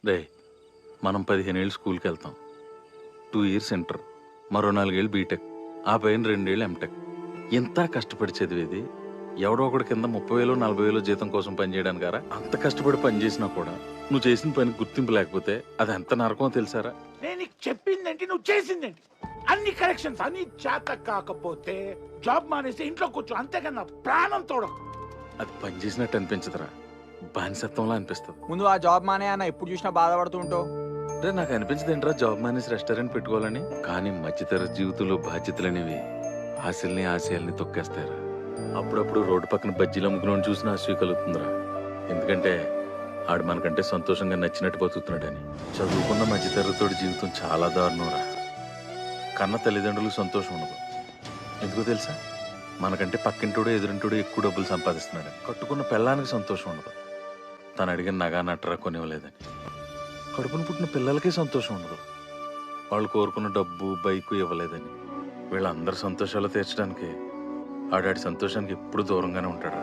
రే మనం 15 ఏళ్ళు స్కూల్కి వెళ్తాం, 2 ఇయర్స్ ఇంటర్, మరో 4 ఏళ్ళు బీటెక్, ఆ పైన 2 ఏళ్ళు ఎంటెక్. ఎంత కష్టపడి చదివేది ఎవడో ఒకటి కింద 30,000 40,000 జీతం కోసం పనిచేయడానికి గారా? అంత కష్టపడి పని చేసినా కూడా నువ్వు చేసిన పనికి గుర్తింపు లేకపోతే అది ఎంత నరకమో తెలుసారా? నేను నీకు చెప్పిందేంటి, నువ్వు చేసిందేంటి? అన్ని కరెక్షన్స్ అన్ని చేత కాకపోతే జాబ్ మానేసి ఇంట్లో కూర్చో, అంతేకన్నా ప్రాణం తోడకు. అది పని చేసినట్టు అనిపించదురా, బానిసత్వంలా అనిపిస్తుంది. ముందు ఆ జాబ్ మానే అన్న ఎప్పుడు చూసినా బాధపడుతూ ఉంటావు. రే నాకు అనిపించదు ఏంట్రా జాబ్ మానేసి రెస్టారెంట్ పెట్టుకోవాలని. కానీ మధ్యతరగతి జీవితంలో బాధ్యతలనేవి ఆశల్ని ఆశయాల్ని తొక్కేస్తారా. అప్పుడప్పుడు రోడ్డు పక్కన బజ్జీలు అమ్ముకుని చూసిన ఆశ కలుగుతుందిరా. ఎందుకంటే ఆడు మనకంటే సంతోషంగా నచ్చినట్టు బతుకుతున్నాడని. చదువుకున్న మధ్యతరగతోడి జీవితం చాలా దారుణంరా. కన్న తల్లిదండ్రులకు సంతోషం ఉండదు. ఎందుకో తెలుసా? మనకంటే పక్కింటోడు ఎదురింటోడు ఎక్కువ డబ్బులు సంపాదిస్తున్నాడు. కట్టుకున్న పెళ్ళానికి సంతోషం ఉండదు, తను అడిగిన నగా నట్టరా కొనివ్వలేదని. కడుపును పుట్టిన పిల్లలకే సంతోషం ఉండదు, వాళ్ళు కోరుకున్న డబ్బు బైకు ఇవ్వలేదని. వీళ్ళందరి సంతోషాలు తీర్చడానికి ఆడాడి సంతోషానికి ఎప్పుడు దూరంగానే ఉంటాడు.